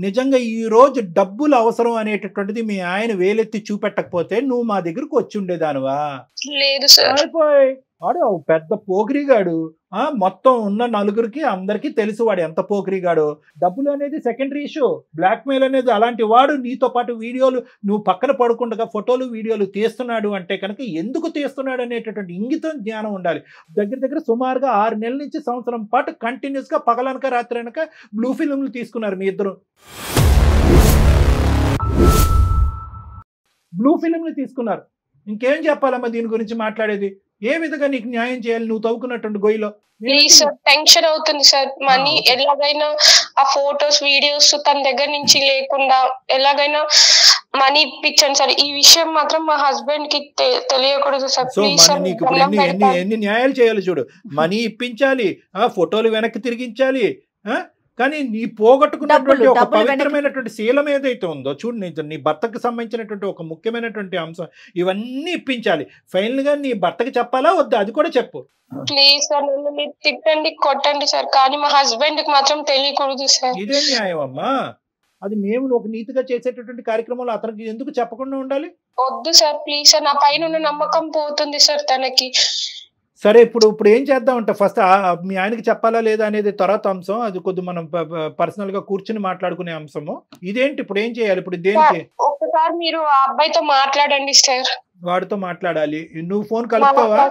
నిజంగా ఈ రోజు డబ్బులు అవసరం అనేటటువంటిది మీ ఆయన వేలెత్తి చూపెట్టకపోతే నువ్వు మా దగ్గరకు వచ్చి ఉండేదానివా? లేదు సార్. వాడు పెద్ద పోకిరిగాడు. మొత్తం ఉన్న నలుగురికి అందరికీ తెలుసు వాడు ఎంత పోకిరిగాడు. డబ్బులు అనేది సెకండరీ ఇష్యూ. బ్లాక్ మెయిల్ అనేది అలాంటి వాడు నీతో పాటు వీడియోలు నువ్వు పక్కన పడుకుండగా ఫోటోలు వీడియోలు తీస్తున్నాడు అంటే కనుక ఎందుకు తీస్తున్నాడు అనేటటువంటి ఇంగితం జ్ఞానం ఉండాలి. దగ్గర సుమారుగా 6 నెలల నుంచి సంవత్సరం పాటు కంటిన్యూస్ గా పగలనక రాత్రి అనక బ్లూ ఫిల్మ్లు తీసుకున్నారు మీ ఇద్దరు. బ్లూ ఫిల్మ్లు తీసుకున్నారు. ఇంకేం చెప్పాలమ్మా దీని గురించి మాట్లాడేది? ఏ విధంగా నీకు న్యాయం చేయాలి నువ్వు తవ్వుకున్నటువంటి గొయ్యిలో? ప్లీజ్ సార్, టెన్షన్ అవుతుంది సార్. మనీ ఎలాగైనా ఆ ఫోటోస్ వీడియోస్ తన దగ్గర నుంచి లేకుండా ఎలాగైనా మనీ ఇప్పించండి సార్. ఈ విషయం మాత్రం మా హస్బెండ్ కి తెలియకూడదు సార్. Please sir. నీకు ఇప్పుడు ఎన్ని న్యాయాలు చేయాలి చూడు. మనీ ఇప్పించాలి, ఫోటోలు వెనక్కి తిరిగించాలి, కానీ నీ పోగొట్టుకున్నటువంటి ఒక పవిత్రమైనటువంటి శీలం ఏదైతే ఉందో చూడు, నీ భర్తకు సంబంధించినటువంటి ఒక ముఖ్యమైనటువంటి అంశం, ఇవన్నీ ఇప్పించాలి. ఫైనల్ గా నీ భర్తకి చెప్పాలా వద్దా అది కూడా చెప్పు. ప్లీజ్ సార్, నన్ను మీరు తిట్టండి కొట్టండి సార్, కానీ మా హస్బెండ్ కి మాత్రం తెలియకూడదు సార్. ఇదే న్యాయం అమ్మా. అది మేము ఒక నీతిగా చేసేటటువంటి కార్యక్రమంలో అతనికి ఎందుకు చెప్పకుండా ఉండాలి? వద్దు సార్, ప్లీజ్ సార్. నా పైన ఉన్న నమ్మకం పోతుంది సార్ తనకి. సరే, ఇప్పుడు ఏం చేద్దామంటే ఫస్ట్ మీ ఆయనకి చెప్పాలా లేదా అనేది తర్వాత అంశం. అది కొద్ది మనం పర్సనల్ గా కూర్చుని మాట్లాడుకునే అంశము. ఇదేంటి ఇప్పుడు ఏం చేయాలి? ఇప్పుడు దేనికి? ఒకసారి మీరు ఆ అబ్బాయితో మాట్లాడండి సార్. వాడితో మాట్లాడాలి. నువ్వు ఫోన్ కలుపుతావా?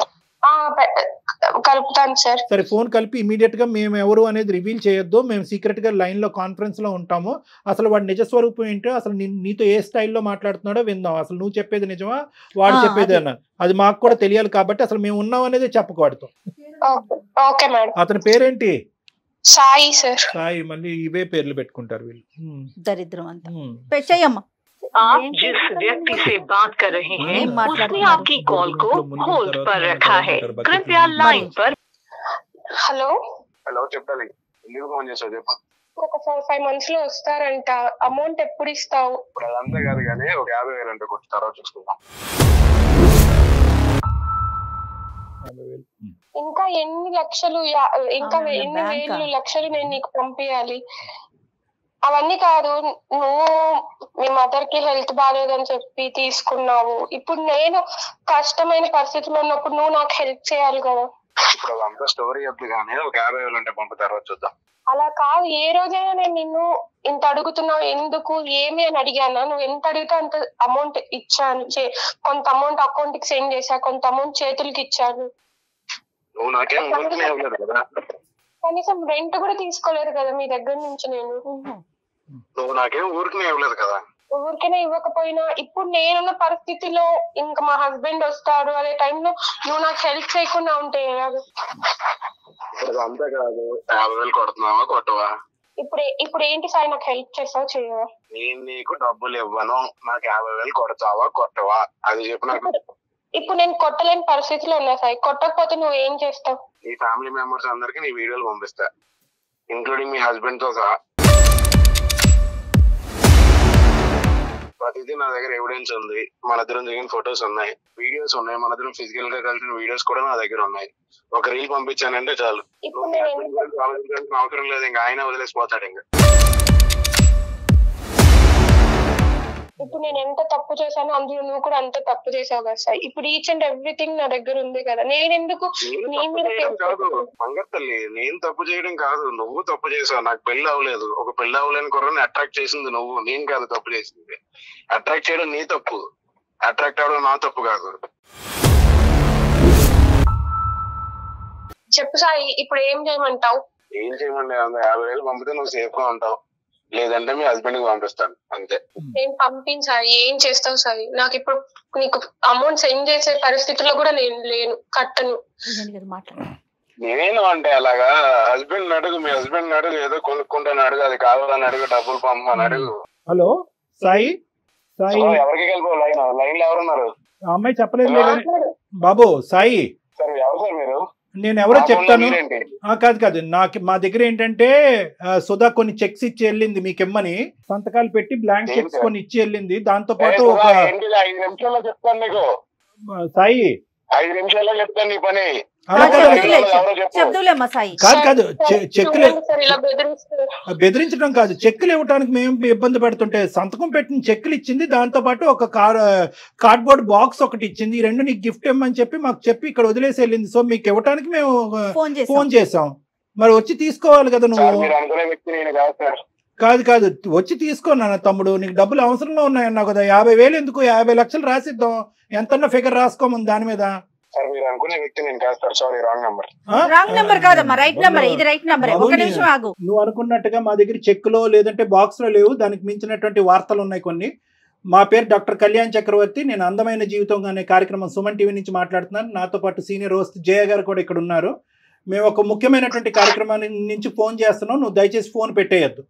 కలుపుతాను సార్. సరే, ఫోన్ కలిపి ఇమీడియట్ గా మేము ఎవరు అనేది రివీల్ చేయొద్దు. మేము సీక్రెట్ గా లైన్ లో కాన్ఫరెన్స్ లో ఉంటాము. అసలు వాడి నిజస్వరూపం ఏంటో, అసలు నీతో ఏ స్టైల్లో మాట్లాడుతున్నాడో విందాం. అసలు నువ్వు చెప్పేది నిజమా వాడు చెప్పేది అన్న అది మాకు కూడా తెలియాలి. కాబట్టి అసలు మేము ఉన్నాం అనేది చెప్పకు వాడితో. Okay madam. అతని పేరేంటి? సాయి సార్. సాయి. మళ్ళీ ఇవే పేర్లు పెట్టుకుంటారు వీళ్ళు. దరిద్రం అంతా. చెయ్యమ్మా. आप जिस व्यक्ति से बात कर रहे हैं उसने आपकी कॉल को होल्ड पर रखा है, कृपया लाइन पर. హలో చెప్పాలి. ఎందుకు ఫోన్ చేసావు చెప్పు. ఒక 4-5 months లో వస్తారంట. అమౌంట్ ఎప్పుడు ఇస్తావు? ఇప్పుడు అదంతా కాదు కానీ ఒక 50,000 అంటే కొట్టి తర్వాత చూసుకుందాం. ఇంకా ఎన్ని లక్షలు, ఇంకా ఎన్ని వేలు లక్షలు నేను నీకు పంపించాలి? అవన్నీ కాదు, నువ్వు మీ మదర్ కి హెల్త్ బాగాలేదని చెప్పి తీసుకున్నావు. ఇప్పుడు నేను కష్టమైన పరిస్థితిలో ఉన్నప్పుడు నువ్వు నాకు హెల్ప్ చేయాలి కదా. ఇప్పుడు అదంతా స్టోరీ వద్దు కానీ ఒక 50,000 అంటే పంపు తర్వాత చూద్దాం. అలా కాదు, ఏ రోజైనా నేను నిన్ను ఇంత అడుగుతున్నావు ఎందుకు ఏమి అని అడిగానా? నువ్వు ఎంత అడిగితే అంత అమౌంట్ ఇచ్చాను. కొంత అమౌంట్ అకౌంట్ కి సెండ్ చేశా, కొంత అమౌంట్ చేతులకి ఇచ్చాను. కనీసం రెంట్ కూడా తీసుకోలేదు కదా మీ దగ్గర నుంచి నేను. ఊరికనే ఇవ్వకపోయినా ఇప్పుడు నేనున్న పరిస్థితిలో ఇంకా మా హస్బెండ్ వస్తాడు అనే టైంలో నువ్వు నాకు హెల్ప్ చేయకుండా ఉంటే అంతే కాదు 50,000 కొడుతున్నావా కొట్టవా? ఇప్పుడు ఏంటి సాయి, నాకు హెల్ప్ చేస్తావు చేయవా? నేను నీకు డబ్బులు ఇవ్వను, నాకు 50,000 కొడతావా కొట్టవా అది చెప్పు నాకు. ఇప్పుడు నేను కొట్టలేని పరిస్థితిలో ఉన్నా సాయి, కొట్టకపోతే నువ్వు ఏం చేస్తావు? నీ ఫ్యామిలీ మెంబర్స్ అందరికి నీ వీడియోలు పంపిస్తా, ఇంక్లూడింగ్ మీ హస్బెండ్ తో సహా. ప్రతిదీ నా దగ్గర ఎవిడెన్స్ ఉంది. మన ఇద్దరం దిగిన ఫొటోస్ ఉన్నాయి, వీడియోస్ ఉన్నాయి, మన ఇద్దరం ఫిజికల్ గా కలిసిన వీడియోస్ కూడా నా దగ్గర ఉన్నాయి. ఒక రీల్ పంపించానంటే చాలు, అవసరం లేదు, ఇంకా ఆయన వదిలేసిపోతాడు. ఇంకా ఇప్పుడు నేను ఎంత తప్పు చేశానో అందులో నువ్వు కూడా అంత తప్పు చేసావు కదా సార్. ఇప్పుడు ఈచ్ అండ్ ఎవ్రీథింగ్ నా దగ్గర ఉంది కదా, నేను ఎందుకు మంగత్తల్లి నేను తప్పు చేయడం కాదు, నువ్వు తప్పు చేసావు. నాకు పెళ్లి అవ్వలేదు, ఒక పెళ్లి అవ్వలేని కుర్రని అట్రాక్ట్ చేసింది నువ్వు, నేను కాదు తప్పు చేసింది. అట్రాక్ట్ చేయడం నీ తప్పు, అట్రాక్ట్ అవ్వడం నా తప్పు కాదు. చెప్పు సాయి, ఇప్పుడు ఏం చేయమంటావు? ఏం చేయమండి, 50,000 పంపితే నువ్వు సేఫ్ గా ఉంటావు, లేదంటే మీ హస్బెండ్ కి పంపిస్తాను అంతే. నేను పంపించాయి ఏం చేస్తావు సాయి? నాకు ఇప్పుడు నీకు అమౌంట్ సెండ్ చేసే పరిస్థితిలో కూడా నేను లేను, కట్టను. నేను అంటే అలాగా హస్బెండ్ అడుగు, మీ హస్బెండ్ అడుగు, ఏదో కొనుక్కుంటాను అడుగు, అది కావాలని అడుగు, డబ్బులు పంపమని అడుగు. హలో సాయి, సాయి ఎవరికి వెళ్ళిపో లైన్ లైన్ లో ఎవరున్నారు? అమ్మాయి చెప్పలేదు బాబు. సాయి సార్ ఎవరు సార్ మీరు? నేను ఎవరో చెప్తాను. కాదు కాదు, నాకు మా దగ్గర ఏంటంటే సుధా కొన్ని చెక్స్ ఇచ్చి వెళ్ళింది మీకెమ్మని, సంతకాలు పెట్టి బ్లాంక్ చెక్స్ కొన్ని ఇచ్చి వెళ్ళింది. దాంతో పాటు ఒక 5 నిమిషాల్లో చెప్తాను నీకు సాయి, 5 నిమిషాల్లో చెప్తాను నీ పని. కాదు కాదు, చెక్కులు బెదిరించడం కాదు, చెక్కులు ఇవ్వడానికి మేము ఇబ్బంది పెడుతుంటే సంతకం పెట్టిన చెక్కులు ఇచ్చింది, దాంతో పాటు ఒక కార్డ్బోర్డ్ బాక్స్ ఒకటి ఇచ్చింది. ఈ 2 నీకు గిఫ్ట్ ఇవ్వమని చెప్పి మాకు చెప్పి ఇక్కడ వదిలేసి వెళ్ళింది. సో మీకు ఇవ్వడానికి మేము ఫోన్ చేసాం, మరి వచ్చి తీసుకోవాలి కదా నువ్వు. కాదు కాదు, వచ్చి తీసుకోనా తమ్ముడు, నీకు డబ్బులు అవసరంలో ఉన్నాయన్నావు కదా. 50,000 ఎందుకు, 50 లక్షలు రాసిద్దాం, ఎంతన్నా ఫిగర్ రాసుకోమని దాని మీద. మీరు అనుకునే వ్యక్తి నేను కాదు sir, sorry wrong number. Wrong number కాదమ్మా, రైట్ నెంబర్, ఇది రైట్ నెంబర్. ఒక నిమిషం ఆగు. నువ్వు అనుకున్నట్టుగా మా దగ్గర చెక్కులో లేదంటే బాక్స్ లో లేవు, దానికి మించినటువంటి వార్తలు ఉన్నాయి కొన్ని. మా పేరు డాక్టర్ కళ్యాణ్ చక్రవర్తి, నేను అందమైన జీవితం అనే కార్యక్రమం సుమన్ టీవీ నుంచి మాట్లాడుతున్నాను. నాతో పాటు సీనియర్ హోస్ట్ జయ గారు కూడా ఇక్కడ ఉన్నారు. మేము ఒక ముఖ్యమైనటువంటి కార్యక్రమాన్ని నుంచి ఫోన్ చేస్తున్నాం, నువ్వు దయచేసి ఫోన్ పెట్టేయద్దు.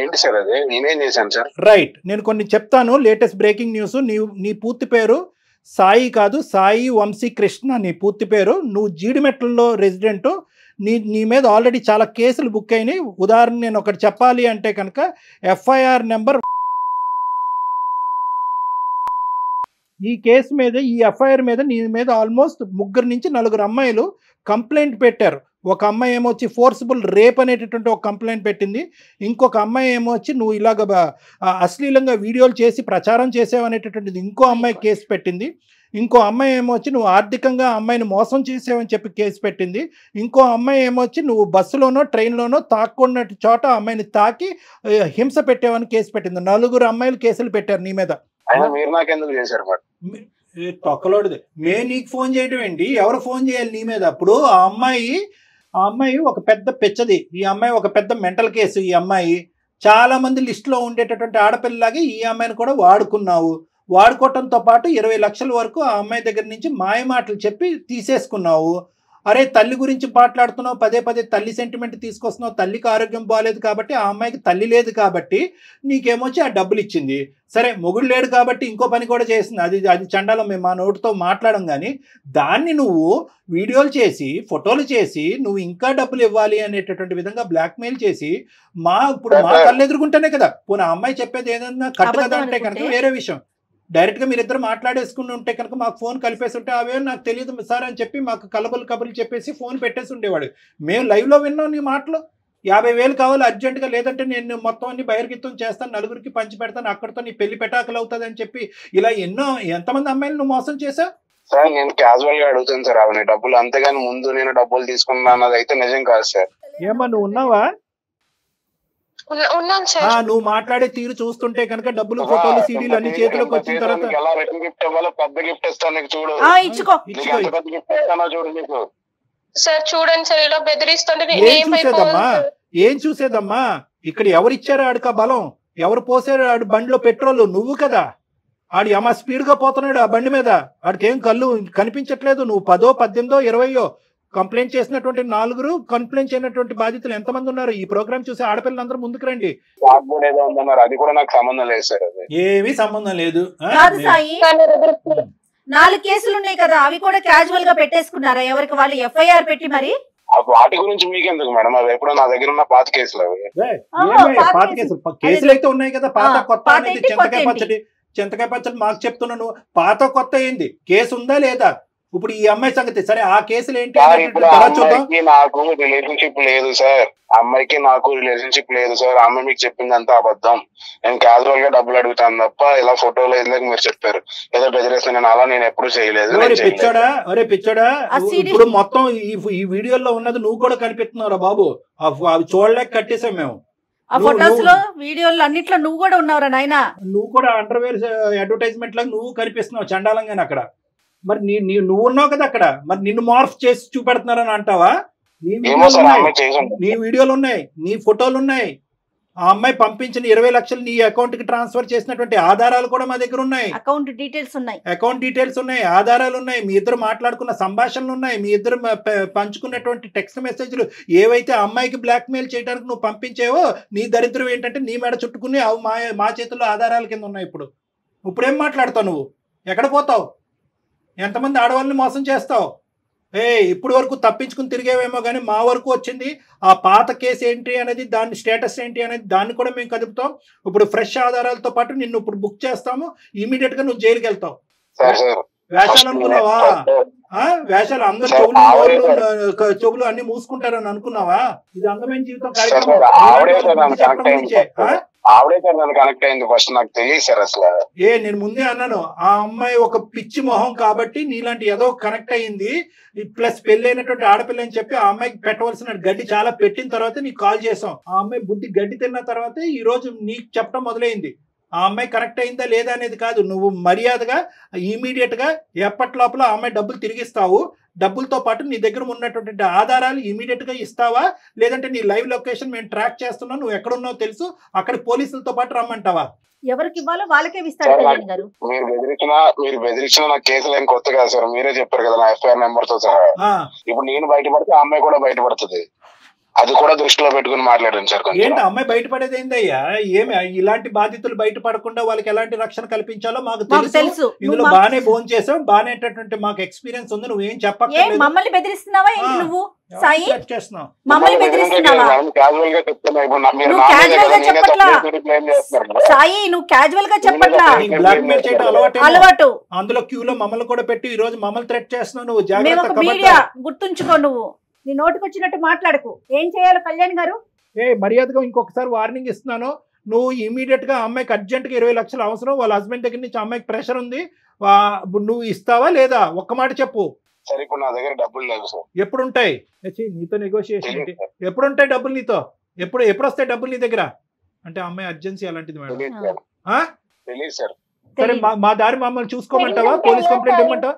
ఏంటి సార్ అది, నేనేం చేశాను సార్? రైట్, నేను కొన్ని చెప్తాను, లేటెస్ట్ బ్రేకింగ్ న్యూస్. నీ పూర్తి పేరు సాయి కాదు, సాయి వంశీ కృష్ణ నీ పూర్తి పేరు. నువ్వు జీడిమెట్లలో రెసిడెంట్. నీ మీద ఆల్రెడీ చాలా కేసులు బుక్ అయినాయి. ఉదాహరణ నేను ఒకటి చెప్పాలి అంటే కనుక ఎఫ్ఐఆర్ నెంబర్, ఈ కేసు మీద, ఈ ఎఫ్ఐఆర్ మీద నీ మీద ఆల్మోస్ట్ 3 నుంచి 4 అమ్మాయిలు కంప్లైంట్ పెట్టారు. ఒక అమ్మాయి ఏమొచ్చి ఫోర్సిబుల్ రేప్ అనేటటువంటి ఒక కంప్లైంట్ పెట్టింది. ఇంకొక అమ్మాయి ఏమొచ్చి నువ్వు ఇలాగ అశ్లీలంగా వీడియోలు చేసి ప్రచారం చేసావు అనేటటువంటిది ఇంకో అమ్మాయి కేసు పెట్టింది. ఇంకో అమ్మాయి ఏమొచ్చి నువ్వు ఆర్థికంగా అమ్మాయిని మోసం చేసావని చెప్పి కేసు పెట్టింది. ఇంకో అమ్మాయి ఏమొచ్చి నువ్వు బస్సులోనో ట్రైన్లోనో తాక్కున్న చోట అమ్మాయిని తాకి హింస పెట్టావని కేసు పెట్టింది. 4 అమ్మాయిలు కేసులు పెట్టారు నీ మీద. తొక్కలోడిది నీకు ఫోన్ చేయడం ఏంటి, ఎవరు ఫోన్ చేయాలి నీ మీద? అప్పుడు ఆ అమ్మాయి ఒక పెద్ద పిచ్చది, ఈ అమ్మాయి ఒక పెద్ద మెంటల్ కేసు. ఈ అమ్మాయి చాలా మంది లిస్టులో ఉండేటటువంటి ఆడపిల్లలాగే ఈ అమ్మాయిని కూడా వాడుకున్నావు. వాడుకోవటంతో పాటు 20 లక్షల వరకు ఆ అమ్మాయి దగ్గర నుంచి మాయ మాటలు చెప్పి తీసేసుకున్నావు. అరే తల్లి గురించి మాట్లాడుతున్నావు, పదే తల్లి సెంటిమెంట్ తీసుకొస్తున్నావు. తల్లికి ఆరోగ్యం బాగాలేదు కాబట్టి, ఆ అమ్మాయికి తల్లి లేదు కాబట్టి నీకేమొచ్చి ఆ డబ్బులు ఇచ్చింది. సరే మొగుడు లేడు కాబట్టి ఇంకో పని కూడా చేసింది, అది చండాలం, మేము మా నోటితో మాట్లాడడం. కానీ దాన్ని నువ్వు వీడియోలు చేసి ఫోటోలు చేసి నువ్వు ఇంకా డబ్బులు ఇవ్వాలి అనేటటువంటి విధంగా బ్లాక్మెయిల్ చేసి ఇప్పుడు మా కళ్ళు ఎదుర్కొంటేనే కదా. పోనీ ఆ అమ్మాయి చెప్పేది ఏదన్నా కట్టు కదా అంటే కనుక వేరే విషయం. డైరెక్ట్గా మీరిద్దరు మాట్లాడేసుకుని ఉంటే కనుక మాకు ఫోన్ కలిపేసి ఉంటే అవే నాకు తెలియదు సార్ అని చెప్పి మాకు కబుర్లు చెప్పేసి ఫోన్ పెట్టేసి ఉండేవాడు. మేము లైవ్లో విన్నాం నీ మాటలు. 50,000 కావాలి అర్జెంటుగా, లేదంటే నేను మొత్తం అన్ని బహిర్గతం చేస్తాను, 4కి పంచి పెడతాను, అక్కడితో నీ పెళ్లి పెటాకులు అవుతుంది అని చెప్పి ఇలా ఎంతమంది అమ్మాయిలు నువ్వు మోసం చేసావు? సార్ నేను క్యాజువల్ గా అడుగుతాను సార్ అవన్నీ డబ్బులు, అంతేగాని ముందు నేను డబ్బులు తీసుకున్నా అన్నది అయితే నిజం కాదు సార్. ఏమో నువ్వు ఉన్నావా? ఉన్నాను సార్. నువ్వు మాట్లాడే తీరు చూస్తుంటే కనుక డబ్బులు ఫోటోలు సీడీలు అన్ని చేతిలోకి వచ్చిన తర్వాత ఎలా రిటర్న్ గిఫ్ట్ ఇవ్వాలో పెద్ద గిఫ్ట్ ఇస్తాను నీకు చూడు. ఇచ్చుకో ఎంత పెద్ద గిఫ్ట్ ఇస్తానో చూడు నీకు. సార్ చూడండి సార్ ఇలా బెదిరిస్తుంటే ఏం చూసేదమ్మా ఇక్కడ ఎవరిచ్చారు ఆడికి ఆ బలం? ఎవరు పోసారు ఆడు బండిలో పెట్రోల్? నువ్వు కదా. ఆడు ఏమా స్పీడ్ గా పోతున్నాడు ఆ బండి మీద, ఆడికి ఏం కళ్ళు కనిపించట్లేదు. నువ్వు 10, 18, 20 కంప్లైంట్ చేసినటువంటి 4 కంప్లైంట్ చేయనటువంటి బాధితులు ఎంతమంది ఉన్నారు? ఈ ప్రోగ్రామ్ చూసి ఆడపిల్లలందరూ ముందుకు రండి. అది కూడా నాకు సంబంధం లేదు సార్. ఏమీ సంబంధం లేదు. 4 కేసులు ఉన్నాయి కదా, అవి కూడా క్యాజువల్ గా పెట్టేసుకున్నారా? ఎవరికి వాళ్ళు ఎఫ్ఐఆర్ పెట్టి మరి? వాటి గురించి మీకెందుకు మేడం? అవి ఎప్పుడో నా దగ్గర ఉన్న పాత కేసులు అవి. పాత కేసులు అయితే ఉన్నాయి కదా. పాత కొత్త అనేది చింతకాయ పచ్చడి మాకు చెప్తున్నాను. పాత కొత్త ఏంది? కేసు ఉందా లేదా? ఇప్పుడు ఈ అమ్మాయి సంగతి సరే, ఆ కేసులు ఏంటి? నాకు రిలేషన్షిప్ లేదు సార్. అమ్మాయికి నాకు రిలేషన్షిప్ లేదు సార్. అమ్మాయి మీకు చెప్పిందంతా అబద్ధం. నేను క్యాజువల్ గా డబ్బులు అడుగుతాను తప్ప ఇలా ఫోటోలు ఎందుకు మీరు చెప్పారు ఏదో బెదిరేస్తాను. నేను అలా నేను ఎప్పుడు చేయలేదు. పిచ్చోడా ఇప్పుడు మొత్తం ఈ వీడియోలో ఉన్నది నువ్వు కూడా కనిపిస్తున్నావురా బాబు. అవి చూడలేక కట్టేసాం మేము. ఆ ఫోటోస్ లో వీడియోలో అన్నిట్లో నువ్వు కూడా ఉన్నావురా నాయనా. నువ్వు కూడా అండర్వేర్ అడ్వర్టైజ్మెంట్ లాగా నువ్వు కనిపిస్తున్నావు చండాలంగానే అక్కడ. మరి నువ్వు ఉన్నావు కదా అక్కడ, మరి నిన్ను మార్ఫ్ చేసి చూపెడుతున్నారని అంటావా? నీ వీడియోలు ఉన్నాయి, నీ ఫోటోలు ఉన్నాయి. ఆ అమ్మాయి పంపించిన 20 లక్షలు నీ అకౌంట్ కి ట్రాన్స్ఫర్ చేసినటువంటి ఆధారాలు కూడా మా దగ్గర ఉన్నాయి. అకౌంట్ డీటెయిల్స్ ఉన్నాయి, ఆధారాలు ఉన్నాయి. మీ ఇద్దరు మాట్లాడుకున్న సంభాషణలు ఉన్నాయి. మీ ఇద్దరు పంచుకున్నటువంటి టెక్స్ట్ మెసేజ్లు ఏవైతే అమ్మాయికి బ్లాక్ మెయిల్ చేయడానికి నువ్వు పంపించావో, నీ దరిద్రం ఏంటంటే నీ మెడ చుట్టుకుని అవి మా చేతుల్లో ఆధారాల కింద ఉన్నాయి. ఇప్పుడేం మాట్లాడతావు నువ్వు? ఎక్కడ పోతావు? ఎంతమంది ఆడవాళ్ళని మోసం చేస్తావు? ఇప్పుడు వరకు తప్పించుకుని తిరిగేవేమో కానీ మా వరకు వచ్చింది ఆ పాత కేసు ఏంటి అనేది, దాని స్టేటస్ ఏంటి అనేది దాన్ని కూడా మేము కదుపుతాం. ఇప్పుడు ఫ్రెష్ ఆధారాలతో పాటు నిన్ను ఇప్పుడు బుక్ చేస్తాము. ఇమీడియట్ గా నువ్వు జైలుకి వెళ్తావు. వేషాలు అనుకున్నావా? వేషాలు అందరూ చెవులు అన్ని మూసుకుంటారని అనుకున్నావా? ఇది అందమైన జీవితం కార్యక్రమం. నేను ముందే అన్నాను, ఆ అమ్మాయి ఒక పిచ్చి మొహం కాబట్టి నీలాంటి ఏదో కనెక్ట్ అయ్యింది. ప్లస్ పెళ్లి అయినటువంటి ఆడపిల్ల అని చెప్పి ఆ అమ్మాయికి పెట్టవలసిన గడ్డి చాలా పెట్టిన తర్వాత నీకు కాల్ చేసాం. ఆ అమ్మాయి బుద్ధి గడ్డి తిన్న తర్వాత ఈ రోజు నీకు చెప్పడం మొదలైంది. ఆ అమ్మాయి కరెక్ట్ అయిందా లేదా అనేది కాదు. నువ్వు మర్యాదగా ఇమీడియట్ గా ఎప్పటి లోపల ఆ అమ్మాయి డబ్బులు తిరిగిస్తావు. డబ్బులతో పాటు నీ దగ్గర ఉన్నటువంటి ఆధారాలు ఇమీడియట్ గా ఇస్తావా, లేదంటే నీ లైవ్ లొకేషన్ మేము ట్రాక్ చేస్తున్నావు, నువ్వు ఎక్కడ ఉన్నావు తెలుసు, అక్కడ పోలీసులతో పాటు రమ్మంటావా? ఎవరికి ఇవ్వాలో వాళ్ళకే ఇస్తారు. మీరు బెదిరించిన నా కేసులు ఏం కొత్త కాదు సార్. మీరే చెప్పారు కదా నా ఎఫ్ఐఆర్ నెంబర్ తో సహా. ఇప్పుడు నేను బయటపడితే ఆ అమ్మాయి కూడా బయటపడుతుంది. అది కూడా దృష్టిలో పెట్టుకుని మాట్లాడండి సార్. ఏంటి అమ్మాయి బయటపడేది ఏందయ్యా? ఏమి ఇలాంటి బాధితులు బయటపడకుండా వాళ్ళకి ఎలాంటి రక్షణ కల్పించాలో మాకు తెలుసు. ఇందులో బానే ఫోన్ చేసాం, బానేటటువంటి మాకు ఎక్స్పీరియన్స్ ఉంది. నువ్వేం చెప్పక్కర్లేదు. మమ్మల్ని బెదిరిస్తున్నావా ఏంటి నువ్వు? సాయి మమ్మల్ని బెదిరిస్తున్నావా? సాయి నువ్వు క్యాజువల్ గా చెప్పట్లా. బ్లాక్ మెయిల్ చేయడం అలవాటు. అందులో క్యూలో మమ్మల్ని కూడా పెట్టి ఈ రోజు మమ్మల్ని థ్రెట్ చేస్తున్నావు. నువ్వు జాగ్రత్త గుర్తుంచుకో. నువ్వు నీ నోటికి వచ్చినట్టు మాట్లాడకు. ఏం చేయాలి కళ్యాణ్ గారు? మర్యాదగా ఇంకొకసారి వార్నింగ్ ఇస్తున్నాను. నువ్వు ఇమీడియట్ గా అమ్మాయికి అర్జెంట్ గా 20 లక్షలు అవసరం. వాళ్ళ హస్బెండ్ దగ్గర నుంచి అమ్మాయికి ప్రెషర్ ఉంది. నువ్వు ఇస్తావా లేదా? ఒక్క మాట చెప్పు. సరే ఇప్పుడు నా దగ్గర డబ్బులు లేవు సార్. ఎప్పుడుంటాయి? నీతో నెగోషియేషన్ ఏంటి? ఎప్పుడుంటాయి డబ్బులు నీతో? ఎప్పుడు వస్తాయి డబ్బులు నీ దగ్గర? అంటే అమ్మాయి అర్జెన్సీ అలాంటిది మేడం. సరే మా దారి మమ్మల్ని చూసుకోమంటావా? పోలీస్ కంప్లైంట్ ఇవ్వమంటావా?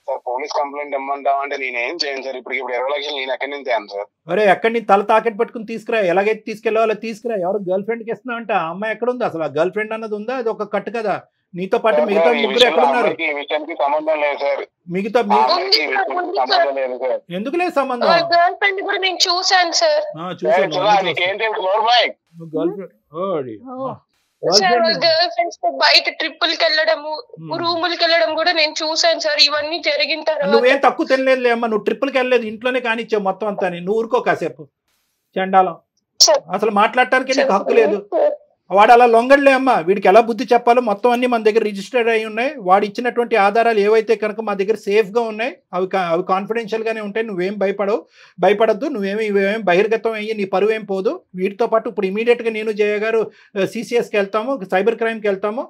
సార్ పోలీస్ కంప్లైంట్ ఇమ్మంటావా అంటే నేనేం చేయను సార్. ఇప్పుడు 20 లక్షలు నేను ఎక్కడి నుంచి తేను సార్? అరే ఎక్కడి నుంచి తల తాకెట్ పెట్టుకుని తీసుకురా. ఎలాగైతే తీసుకెళ్ళాలో తీసుకురా. ఎవరు గర్ల్ ఫ్రెండ్ కి ఇస్తున్నావు అంటే ఆ అమ్మాయి ఎక్కడ ఉంది అసలు? ఆ గర్ల్ ఫ్రెండ్ అన్నది ఉందా? అది ఒక కట్టు కదా. నీతో పాటు మిగతా ముగ్గురు ఎక్కడ ఉన్నారు? సంబంధం లేదు సార్. మిగతా ఎందుకు లేదు సంబంధం? గర్ల్ ఫ్రెండ్ కూడా నేను చూసాను సార్. గర్ల్ ఫ్రెండ్స్ తో బయట ట్రిప్పులకి వెళ్ళడము, రూములకి వెళ్ళడం కూడా నేను చూసాను సార్. ఇవన్నీ జరిగిన తర్వాత నువ్వేం తక్కువ తినలేదు అమ్మా. నువ్వు ట్రిప్పులకి వెళ్ళలేదు, ఇంట్లోనే కానిచ్చావు మొత్తం అంతా. నువ్వు ఊరుకో కాసేపు. చండాలం. అసలు మాట్లాడటానికి నీకు హక్కు లేదు. వాడు అలా లొంగడలే అమ్మా. వీడికి ఎలా బుద్ధి చెప్పాలో మొత్తం అన్ని మన దగ్గర రిజిస్టర్డ్ అయి ఉన్నాయి. వాడు ఇచ్చినటువంటి ఆధారాలు ఏవైతే కనుక మా దగ్గర సేఫ్ గా ఉన్నాయి అవి కాన్ఫిడెన్షియల్ గానే ఉంటాయి. నువ్వేం భయపడద్దు. ఇవేం బహిర్గతం అయ్యి నీ పరువు ఏం పోదు. వీటితో పాటు ఇప్పుడు ఇమీడియట్ గా నేను జయ గారు CCSకి వెళ్తాము, సైబర్ క్రైమ్కి వెళ్తాము.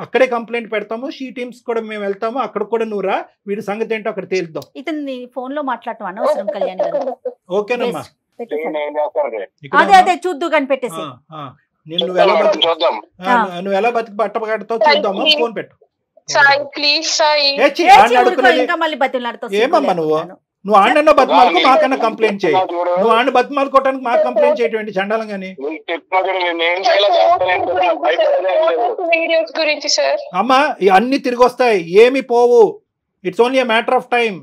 అక్కడే కంప్లైంట్ పెడతాము. షీ టీమ్స్ కూడా మేము వెళ్తాము. అక్కడ కూడా నువ్వు రా. వీడి సంగతి ఏంటో అక్కడ తేలుద్దాం. ఇతన్ని ఫోన్ లో మాట్లాడటం అనవసరం కళ్యాణ్ గారు. ఓకేనమ్మా. పెట్టేసాడు. ఏం చేస్తారు ఇక్కడ అదే అదే చూద్దు కానీ పెట్టేసి. నువ్వు ఎలా బతికి చూద్దాం. నువ్వు ఎలా బతికి బట్టబడతావు చూద్దామా? ఫోన్ పెట్టు. సాయి ప్లీజ్ సాయి. ఇంకా మళ్ళీ బతిలాడుతావు. ఏమమ్మా నువ్వు ఆడన్నా బతిమాలకు మాకన్నా కంప్లైంట్ చేయి. నువ్వు ఆడిని బతిమాలుకోవడానికి మాకు కంప్లైంట్ చేయటువంటి చండాలం గానీ. వీడియోస్ గురించి సార్. అమ్మా అన్ని తిరిగి వస్తాయి, ఏమి పోవు. It's only a matter of time.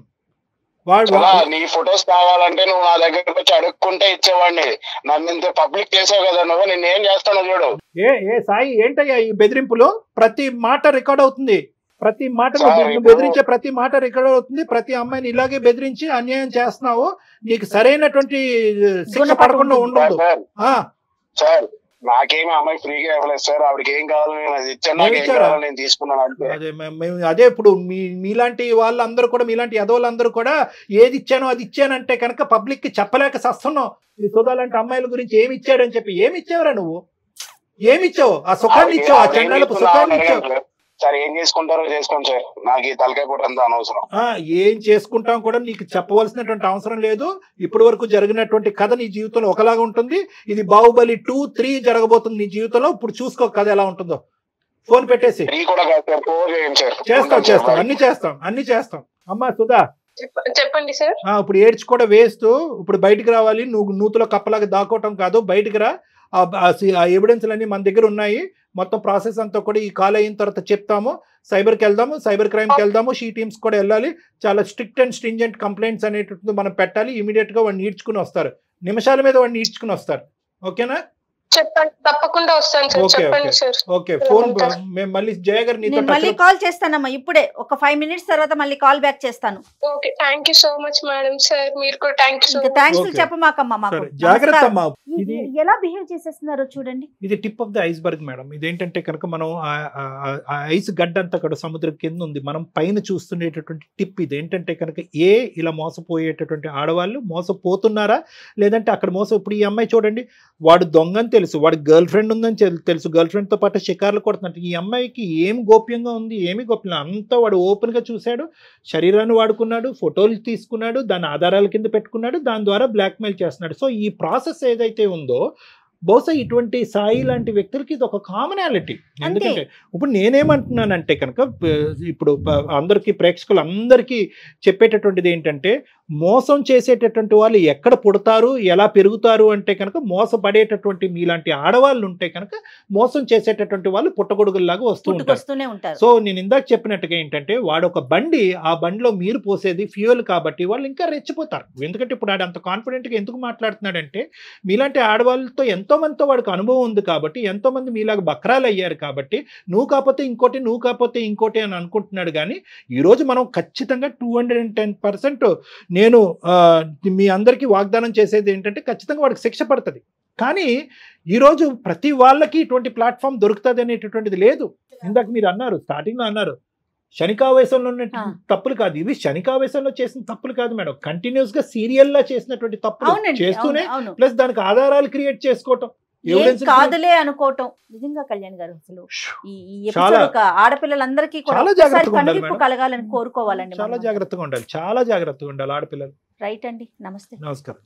నీ ఫొటోస్ కావాలంటే నువ్వు నా దగ్గరకు వచ్చి అడుక్కుంటే ఇచ్చేవాడిని. నన్ను ఇంత పబ్లిక్ చేసావు కదా నువ్వు, నేను ఏం చేస్తాను చూడు. ఏ సాయి ఏంటయ్యా ఈ బెదిరింపులు? ప్రతి మాట రికార్డ్ అవుతుంది, ప్రతి మాట బెదిరించే ప్రతి మాట రికార్డ్ అవుతుంది. ప్రతి అమ్మాయిని ఇలాగే బెదిరించి అన్యాయం చేస్తున్నావు. నీకు సరైనటువంటి శిక్ష పడకుండా ఉండదు. సార్ నాకేమి అమ్మాయి ఫ్రీగా ఇవ్వలేదు సార్. ఆవిడకి ఏం కావాలి నేను అది ఇచ్చాను, నాకు ఏం కావాలి నేను తీసుకున్నాను అంతే. అదే ఇప్పుడు మీలాంటి వాళ్ళందరూ కూడా, మీలాంటి యదవులందరూ కూడా ఏది ఇచ్చానో అది ఇచ్చానంటే కనుక పబ్లిక్ కి చెప్పలేక సస్తున్నావు. ఈ సుధా లాంటి అమ్మాయిల గురించి ఏమి ఇచ్చాడని చెప్పి. ఏమి ఇచ్చావురా నువ్వు? ఏమి ఇచ్చావు? ఆ సుఖాన్ని ఇచ్చావు, ఆ చండాలపు సుఖాన్ని ఇచ్చావు. సార్ ఏం చేసుకుంటారో చేసుకోండి సార్, నాకు ఈ తలకాయ పూట అంతా అనవసరం. ఏం చేసుకుంటాం కూడా నీకు చెప్పవలసినటువంటి అవసరం లేదు. ఇప్పటి వరకు జరిగినటువంటి కథ నీ జీవితంలో ఒకలాగా ఉంటుంది. ఇది బాహుబలి 2, 3 జరగబోతుంది నీ జీవితంలో. ఇప్పుడు చూసుకో కథ ఎలా ఉంటుందో. ఫోన్ పెట్టేసి. చేస్తాం అన్ని చేస్తాం. అమ్మా సుధా చెప్పండి సార్. ఇప్పుడు ఏడ్చి కూడా వేస్తూ ఇప్పుడు బయటికి రావాలి. నువ్వు నూతులో కప్పలాగా దాక్కోవటం కాదు, బయటికి రా. ఆ ఎవిడెన్స్లు అన్ని మన దగ్గర ఉన్నాయి. మొత్తం ప్రాసెస్ అంతా కూడా ఈ కాల్ అయిన తర్వాత చెప్తాము. సైబర్కి వెళ్దాము, సైబర్ క్రైమ్కి వెళ్దాము, షీ టీమ్స్ కూడా వెళ్ళాలి. చాలా స్ట్రిక్ట్ అండ్ స్ట్రింజెంట్ కంప్లైంట్స్ అనేటువంటిది మనం పెట్టాలి. ఇమీడియట్ గా వాడిని ఈడ్చుకుని వస్తారు, నిమిషాల మీద వాడిని ఈడ్చుకుని వస్తారు. ఓకేనా? చెప్పండి, తప్పకుండా వస్తాను సార్. చెప్పండి సార్. ఓకే, ఫోన్ మేము మళ్ళీ జయ గారు నీతో మళ్ళీ కాల్ చేస్తానమ్మా. ఇప్పుడే ఒక 5 minutes తర్వాత మళ్ళీ కాల్ బ్యాక్ చేస్తాను. Okay, thank you so much madam. Sir మీరు కూడా థ్యాంక్ యూ. థ్యాంక్స్ చెప్పమాకమ్మా మాకు. జాగ్రత్త అమ్మా. ఇది ఎలా బిహేవ్ చేసేస్తున్నారో చూడండి. ఇది tip of the iceberg madam. ఇదేంటంటే కనుక మనం ఐస్ గడ్డ అంతా కూడా సముద్రం కింద ఉంది, మనం పైన చూస్తుండేటటువంటి టిప్. ఇదేంటంటే కనుక ఇలా మోసపోయేటటువంటి ఆడవాళ్ళు మోసపోతున్నారా లేదంటే అక్కడ ఇప్పుడు ఈ అమ్మాయి చూడండి, వాడు దొంగని తెలుసు, వాడి గర్ల్ ఫ్రెండ్ ఉందని తెలుసు, గర్ల్ ఫ్రెండ్ తో పాటు షికార్లు కొడుతున్నట్టు. ఈ అమ్మాయికి ఏం గోప్యంగా ఉంది? ఏమి గోప్యం అంతా వాడు ఓపెన్ గా చూశాడు, శరీరాన్ని వాడుకున్నాడు, ఫోటోలు తీసుకున్నాడు, దాని ఆధారాల కింద పెట్టుకున్నాడు, దాని ద్వారా బ్లాక్మెయిల్ చేస్తున్నాడు. సో ఈ ప్రాసెస్ ఏదైతే ఉందో బహుశా ఇటువంటి సాయి లాంటి వ్యక్తులకి ఇది ఒక కామనాలిటీ. ఎందుకంటే ఇప్పుడు నేనేమంటున్నానంటే కనుక ఇప్పుడు అందరికీ ప్రేక్షకులందరికీ చెప్పేటటువంటిది ఏంటంటే, మోసం చేసేటటువంటి వాళ్ళు ఎక్కడ పుడతారు, ఎలా పెరుగుతారు అంటే కనుక మోసపడేటటువంటి మీలాంటి ఆడవాళ్ళు ఉంటే కనుక మోసం చేసేటటువంటి వాళ్ళు పుట్టగొడుగుల్లాగా వస్తూనే ఉంటారు. సో నేను ఇందాక చెప్పినట్టుగా ఏంటంటే, వాడు ఒక బండి, ఆ బండిలో మీరు పోసేది ఫ్యూయల్ కాబట్టి వాళ్ళు ఇంకా రెచ్చిపోతారు. ఎందుకంటే ఇప్పుడు ఆడు అంత కాన్ఫిడెంట్గా ఎందుకు మాట్లాడుతున్నాడంటే, మీలాంటి ఆడవాళ్ళతో ఎంతో మందితో వాడికి అనుభవం ఉంది కాబట్టి, ఎంతో మంది మీలాగా బక్రాలు అయ్యారు కాబట్టి, నువ్వు కాకపోతే ఇంకోటి, నువ్వు కాకపోతే ఇంకోటి అని అనుకుంటున్నాడు. కానీ ఈరోజు మనం ఖచ్చితంగా 210% నేను మీ అందరికీ వాగ్దానం చేసేది ఏంటంటే, ఖచ్చితంగా వాడికి శిక్ష పడుతుంది. కానీ ఈరోజు ప్రతి వాళ్ళకి ఇటువంటి ప్లాట్ఫామ్ దొరుకుతుంది అనేటటువంటిది లేదు. ఇందాక మీరు అన్నారు, స్టార్టింగ్లో అన్నారు, శనికావేశంలో ఉన్న తప్పులు కాదు ఇవి. శనికావేశంలో చేసిన తప్పులు కాదు మేడం, కంటిన్యూస్ గా సీరియల్ లా చేసినటువంటి తప్పులు చేస్తూనే ప్లస్ దానికి ఆధారాలు క్రియేట్ చేసుకోవటం, కాదులే అనుకోవటం. నిజంగా కళ్యాణ్ గారు అసలు ఈ ఎపిసోడ్ ఆడపిల్లలందరికీ కలగాలని కోరుకోవాలండి. చాలా జాగ్రత్తగా ఉండాలి, చాలా జాగ్రత్తగా ఉండాలి ఆడపిల్లలు. రైట్ అండి, నమస్తే. నమస్కారం.